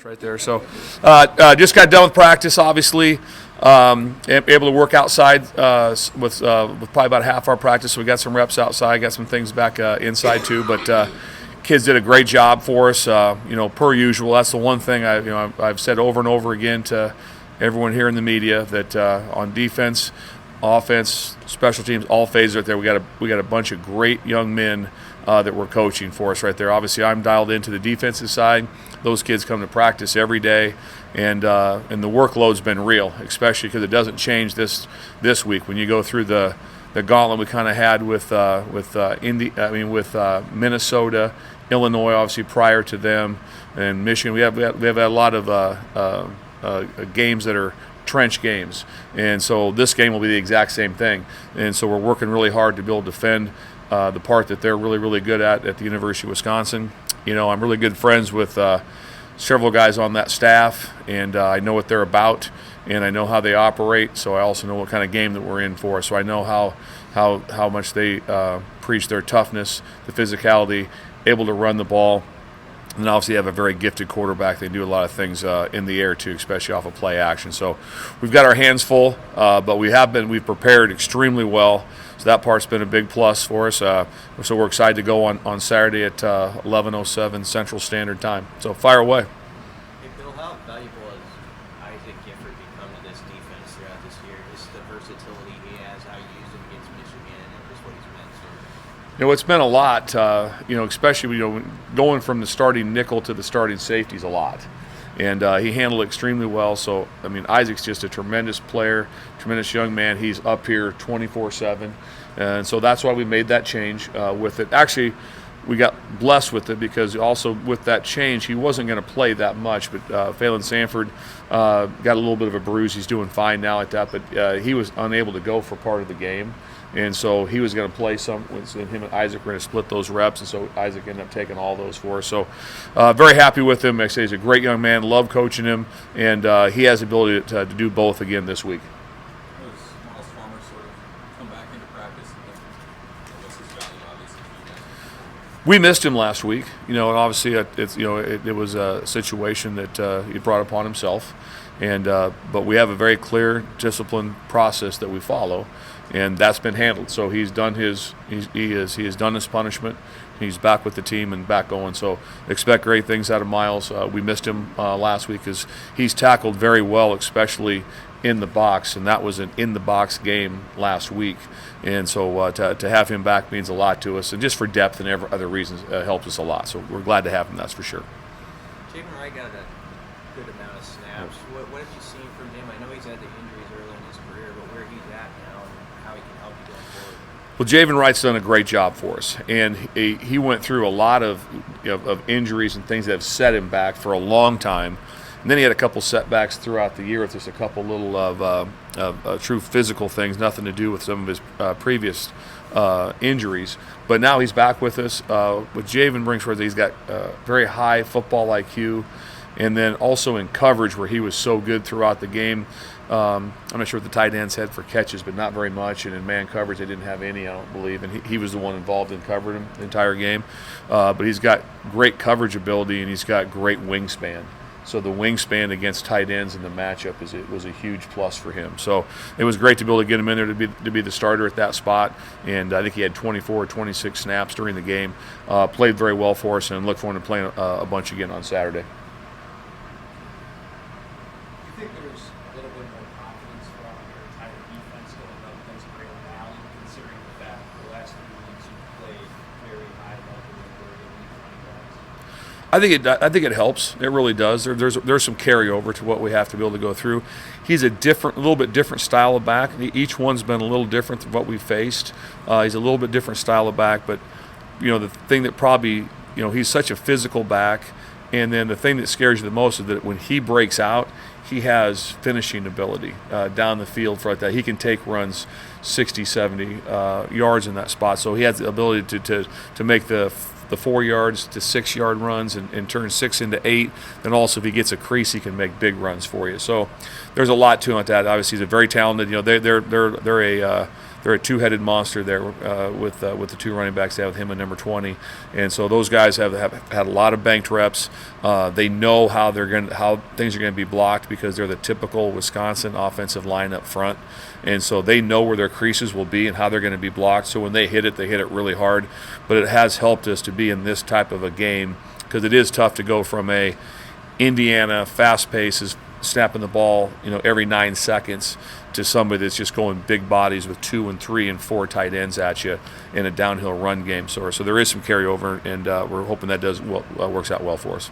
right there. So just got done with practice, obviously. Able to work outside with probably about half our practice. So we got some reps outside, got some things back inside too. But kids did a great job for us. Per usual, that's the one thing I've said over and over again to everyone here in the media that on defense, offense, special teams, all phases right there. We got a bunch of great young men that we're coaching for us right there. Obviously, I'm dialed into the defensive side. Those kids come to practice every day, and the workload's been real, especially because it doesn't change this week. When you go through the gauntlet we kind of had with Minnesota, Illinois, obviously prior to them, and Michigan, we have had a lot of games that are trench games, and so this game will be the exact same thing. And so we're working really hard to be able to defend the part that they're really, really good at the University of Wisconsin. I'm really good friends with several guys on that staff, and I know what they're about, and I know how they operate, so I also know what kind of game that we're in for. So I know how much they preach their toughness, the physicality, able to run the ball, and obviously have a very gifted quarterback. They do a lot of things in the air too, especially off of play action. So we've got our hands full, but we've prepared extremely well. So that part's been a big plus for us. So we're excited to go on Saturday at 11:07 Central Standard Time. So fire away. Hey Bill, how valuable has Isaac Gifford become to this defense throughout this year? Just the versatility he has, how you use him against Michigan, and just what he's meant to. It's been a lot, especially going from the starting nickel to the starting safety is a lot. And he handled it extremely well. So, Isaac's just a tremendous player, tremendous young man. He's up here 24/7. And so that's why we made that change with it. Actually, we got blessed with it because also with that change, he wasn't going to play that much. But Phelan Sanford got a little bit of a bruise. He's doing fine now at that. But he was unable to go for part of the game. And so he was going to play some, and him and Isaac were going to split those reps, and so Isaac ended up taking all those for us. So very happy with him. I say he's a great young man, love coaching him, and he has the ability to do both again this week. Those Miles Farmer sort of come back into practice, and what's his value, obviously, for you guys? We missed him last week, and obviously it was a situation that he brought upon himself, and but we have a very clear, disciplined process that we follow. And that's been handled. So he has done his punishment. He's back with the team and back going. So expect great things out of Miles. We missed him last week because he's tackled very well, especially in the box, and that was an in-the-box game last week. And so to have him back means a lot to us, and just for depth and other reasons helps us a lot. So we're glad to have him, that's for sure. Javen Wright got a good amount of snaps. What have you seen from him? I know he's had the injuries early in his career, but where he's at now and how he can help you going forward. Well, Javen Wright's done a great job for us, and he went through a lot of injuries and things that have set him back for a long time. And then he had a couple setbacks throughout the year with just a couple little of true physical things, nothing to do with some of his previous injuries. But now he's back with us. With Javen Bringsworth, he's got very high football IQ, and then also in coverage where he was so good throughout the game. I'm not sure what the tight ends had for catches, but not very much. And in man coverage, they didn't have any, I don't believe. And he was the one involved in covering him the entire game. But he's got great coverage ability, and he's got great wingspan. So the wingspan against tight ends in the matchup was a huge plus for him. So it was great to be able to get him in there to be the starter at that spot. And I think he had 24 or 26 snaps during the game. Played very well for us, and look forward to playing a bunch again on Saturday. Do you think there's a little bit more confidence from your entire defense going up against Braylon Allen, considering the fact that the last 3 weeks you've played very high level and very elite running backs? I think it helps. It really does. There's some carryover to what we have to be able to go through. He's a little bit different style of back. Each one's been a little different than what we faced. He's a little bit different style of back, but the thing that probably he's such a physical back, and then the thing that scares you the most is that when he breaks out, he has finishing ability down the field for like that. He can take runs 60, 70 yards in that spot. So he has the ability to make the 4 yards to 6 yard runs and turn 6 into 8. Then also if he gets a crease, he can make big runs for you. So there's a lot to him at that. Obviously, he's a very talented. They're they're a two-headed monster there with the two running backs they have with him and number 20. And so those guys have had a lot of banked reps. They know how things are going to be blocked because they're the typical Wisconsin offensive line up front. And so they know where their creases will be and how they're going to be blocked. So when they hit it really hard. But it has helped us to be in this type of a game because it is tough to go from a Indiana fast pace is snapping the ball, every 9 seconds to somebody that's just going big bodies with 2 and 3 and 4 tight ends at you in a downhill run game. So there is some carryover, and we're hoping that works out well for us.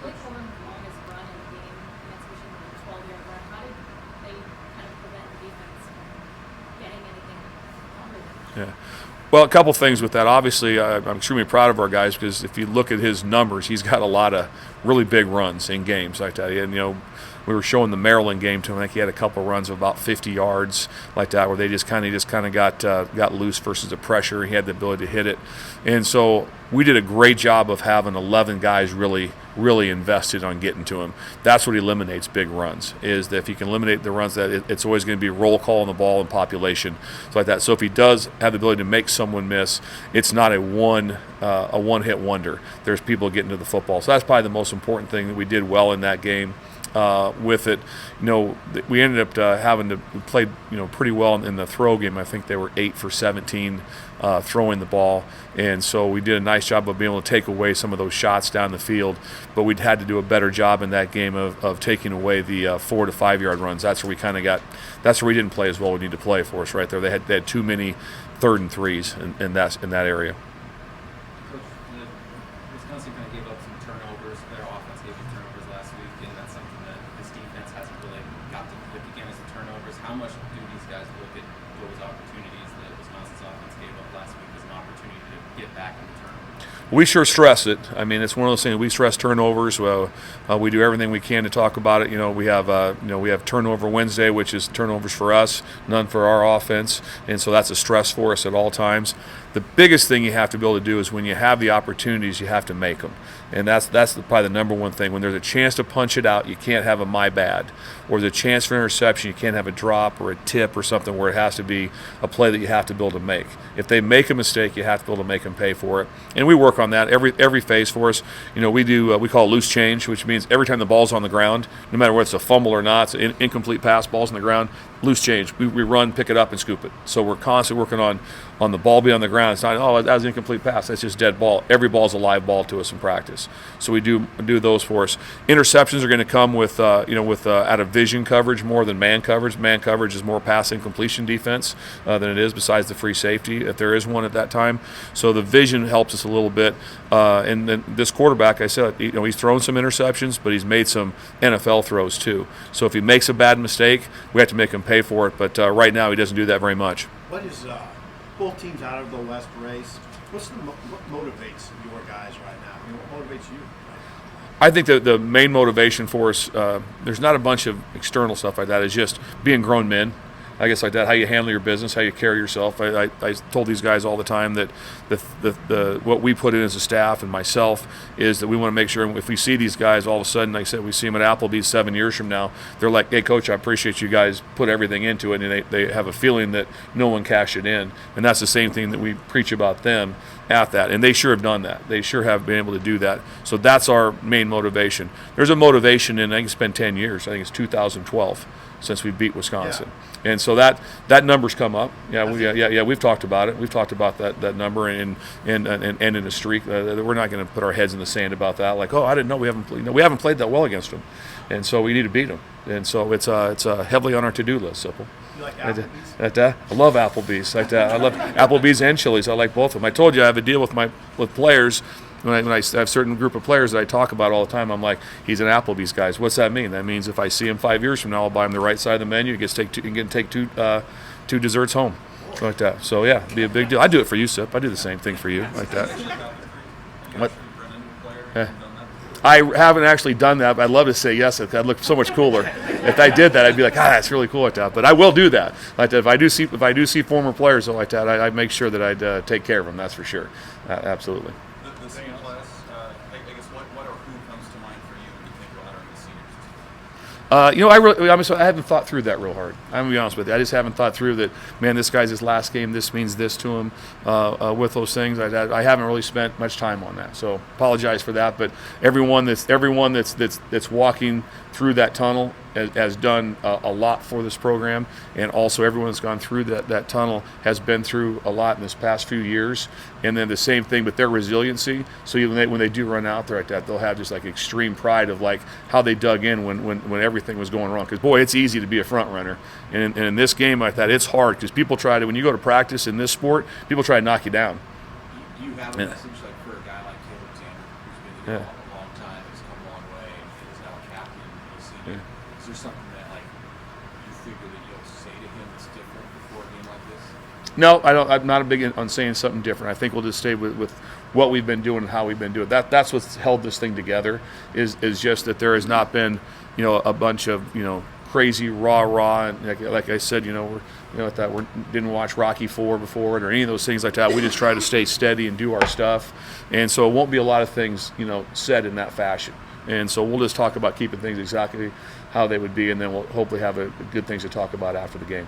Blake Coleman's longest run in the game, switching to the 12-yard run. How did they kind of prevent the defense from getting anything longer than that? Yeah. Well, a couple things with that. Obviously, I'm extremely proud of our guys because if you look at his numbers, he's got a lot of really big runs in games like that. And, we were showing the Maryland game to him. I think he had a couple runs of about 50 yards like that where they just kind of got loose versus the pressure. He had the ability to hit it. And so we did a great job of having 11 guys really invested on getting to him. That's what eliminates big runs, is that if you can eliminate the runs, that it's always going to be roll call on the ball and population, so like that. So if he does have the ability to make someone miss, it's not a one-hit wonder. There's people getting to the football. So that's probably the most important thing that we did well in that game. With it, we ended up having to play, pretty well in the throw game. I think they were 8 for 17 throwing the ball, and so we did a nice job of being able to take away some of those shots down the field. But we'd had to do a better job in that game of taking away the 4 to 5 yard runs. That's where we didn't play as well. We need to play for us right there. They had too many 3rd and 3s in that area. Coach, Wisconsin kind of gave up some turnovers. Their offense gave up turnovers last week, and that's something that this defense hasn't really got to pick again as the turnovers. How much do these guys look at those opportunities that Wisconsin's offense gave up last week as an opportunity to get back in the turnovers? We sure stress it. I mean, it's one of those things. We stress turnovers. We do everything we can to talk about it. We have Turnover Wednesday, which is turnovers for us, none for our offense, and so that's a stress for us at all times. The biggest thing you have to be able to do is when you have the opportunities, you have to make them, and that's probably the number one thing. When there's a chance to punch it out, you can't have a my bad, or there's a chance for interception, you can't have a drop or a tip or something where it has to be a play that you have to be able to make. If they make a mistake, you have to be able to make them pay for it, and we work on that every phase for us. We call it loose change, which means every time the ball's on the ground, no matter whether it's a fumble or not, it's an incomplete pass, ball's on the ground, loose change. We run, pick it up, and scoop it. So we're constantly working on the ball being on the ground. It's not, that was an incomplete pass. That's just dead ball. Every ball's a live ball to us in practice. So we do those for us. Interceptions are going to come with out of vision coverage more than man coverage. Man coverage is more passing completion defense than it is besides the free safety, if there is one at that time. So the vision helps us a little bit. And then this quarterback, I said, he's thrown some interceptions, but he's made some NFL throws too. So if he makes a bad mistake, we have to make him pay for it. But right now, he doesn't do that very much. What is both teams out of the West race? What motivates your guys right now? What motivates you? I think that the main motivation for us, there's not a bunch of external stuff like that. It's just being grown men. I guess like that, how you handle your business, how you carry yourself. I told these guys all the time that the what we put in as a staff and myself is that we want to make sure if we see these guys all of a sudden, like I said, we see them at Applebee's 7 years from now, they're like, hey, Coach, I appreciate you guys put everything into it, and they have a feeling that no one cashed it in. And that's the same thing that we preach about them at that. And they sure have done that. They sure have been able to do that. So that's our main motivation. There's a motivation in, I think it's been 10 years. I think it's 2012 since we beat Wisconsin. Yeah. And so that number's come up. We've talked about it. We've talked about that number and in a streak. We're not going to put our heads in the sand about that. Like, I didn't know we haven't played that well against them, and so we need to beat them. And so it's heavily on our to-do list. Simple. You like Applebee's? I love Applebee's. I love Applebee's and Chili's. I like both of them. I told you I have a deal with players. When I have a certain group of players that I talk about all the time, I'm like, he's an Applebee's guy. What's that mean? That means if I see him 5 years from now, I'll buy him the right side of the menu. He gets to take two desserts home, like that. So yeah, it'd be a big deal. I do it for you, Sip. I do the same thing for you, like that. What? I haven't actually done that, but I'd love to say yes. I'd look so much cooler. If I did that, I'd be like, that's really cool like that. But I will do that. Like that. If I do see former players like that, I make sure that I'd take care of them. That's for sure. Absolutely. The senior class, I guess what or who comes to mind for you when you think about our seniors? I haven't thought through that real hard. I'm gonna be honest with you. I just haven't thought through that. Man, this guy's his last game. This means this to him. With those things, I haven't really spent much time on that. So apologize for that. But everyone that's walking through that tunnel has done a lot for this program, and also everyone that's gone through that tunnel has been through a lot in this past few years. And then the same thing with their resiliency. So even when they do run out there like that, they'll have just like extreme pride of like how they dug in when everything was going wrong. Because boy, it's easy to be a front runner, and in this game like that, it's hard because people try to, when you go to practice in this sport, people try to knock you down. Do you have a message like for a guy like Caleb Tanner, who's been in a long time, has come a long way, and is now a captain and a senior? Is there something that like you figure that you'll say to him that's different before a game like this? No, I don't. I'm not a big on saying something different. I think we'll just stay with what we've been doing and how we've been doing. That's what's held this thing together. Is just that there has not been, a bunch of crazy rah and like I said, we didn't watch Rocky IV before it or any of those things like that. We just try to stay steady and do our stuff, and so it won't be a lot of things said in that fashion. And so we'll just talk about keeping things exactly how they would be, and then we'll hopefully have good things to talk about after the game.